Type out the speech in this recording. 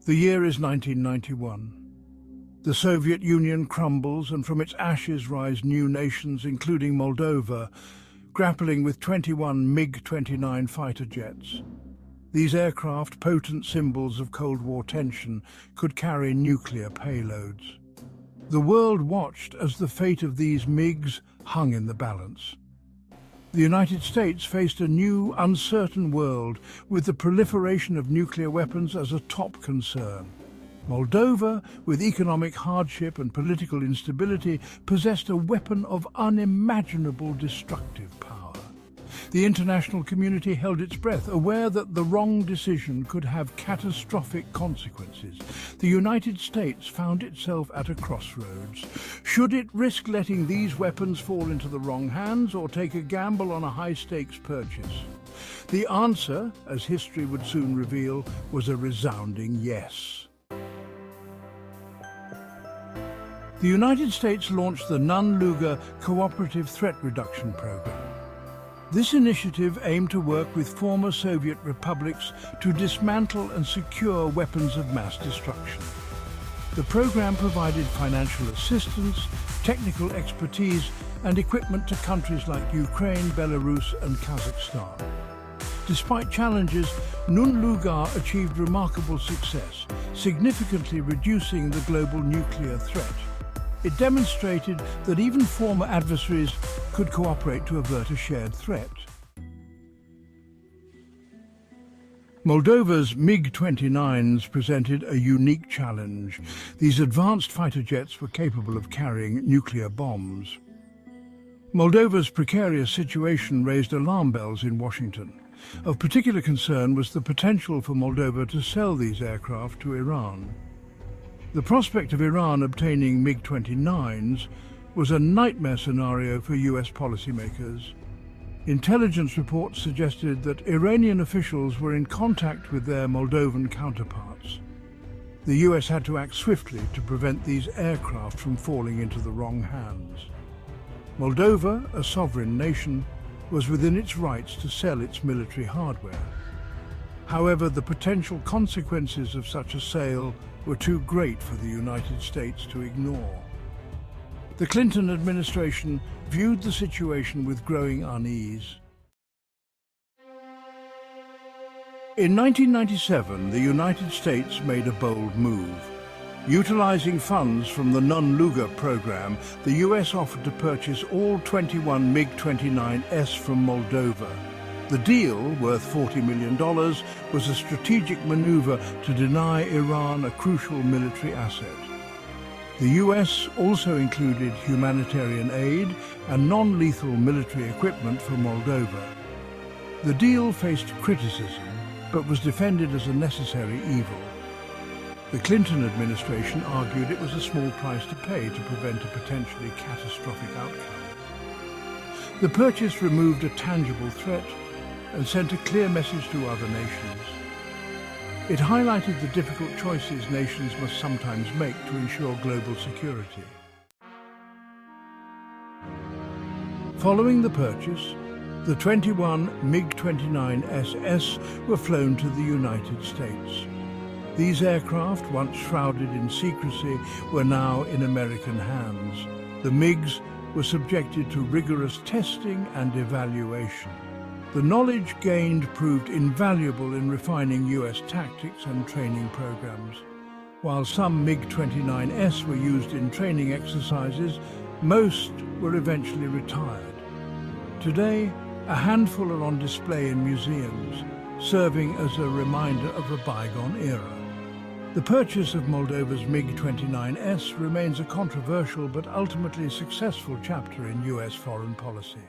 The year is 1991. The Soviet Union crumbles, and from its ashes rise new nations, including Moldova, grappling with 21 MiG-29 fighter jets. These aircraft, potent symbols of Cold War tension, could carry nuclear payloads. The world watched as the fate of these MiGs hung in the balance. The United States faced a new, uncertain world, with the proliferation of nuclear weapons as a top concern. Moldova, with economic hardship and political instability, possessed a weapon of unimaginable destructive power. The international community held its breath, aware that the wrong decision could have catastrophic consequences. The United States found itself at a crossroads. Should it risk letting these weapons fall into the wrong hands, or take a gamble on a high-stakes purchase? The answer, as history would soon reveal, was a resounding yes. The United States launched the Nunn-Lugar Cooperative Threat Reduction Program. This initiative aimed to work with former Soviet republics to dismantle and secure weapons of mass destruction. The program provided financial assistance, technical expertise, and equipment to countries like Ukraine, Belarus, and Kazakhstan. Despite challenges, Nunn-Lugar achieved remarkable success, significantly reducing the global nuclear threat. It demonstrated that even former adversaries could cooperate to avert a shared threat. Moldova's MiG-29s presented a unique challenge. These advanced fighter jets were capable of carrying nuclear bombs. Moldova's precarious situation raised alarm bells in Washington. Of particular concern was the potential for Moldova to sell these aircraft to Iran. The prospect of Iran obtaining MiG-29s was a nightmare scenario for US policymakers. Intelligence reports suggested that Iranian officials were in contact with their Moldovan counterparts. The US had to act swiftly to prevent these aircraft from falling into the wrong hands. Moldova, a sovereign nation, was within its rights to sell its military hardware. However, the potential consequences of such a sale were too great for the United States to ignore. The Clinton administration viewed the situation with growing unease. In 1997, the United States made a bold move. Utilizing funds from the Nunn-Lugar program, the US offered to purchase all 21 MiG-29s from Moldova. The deal, worth $40 million, was a strategic maneuver to deny Iran a crucial military asset. The US also included humanitarian aid and non-lethal military equipment for Moldova. The deal faced criticism, but was defended as a necessary evil. The Clinton administration argued it was a small price to pay to prevent a potentially catastrophic outcome. The purchase removed a tangible threat and sent a clear message to other nations. It highlighted the difficult choices nations must sometimes make to ensure global security. Following the purchase, the 21 MiG-29s were flown to the United States. These aircraft, once shrouded in secrecy, were now in American hands. The MiGs were subjected to rigorous testing and evaluation. The knowledge gained proved invaluable in refining US tactics and training programs. While some MiG-29s were used in training exercises, most were eventually retired. Today, a handful are on display in museums, serving as a reminder of a bygone era. The purchase of Moldova's MiG-29s remains a controversial but ultimately successful chapter in US foreign policy.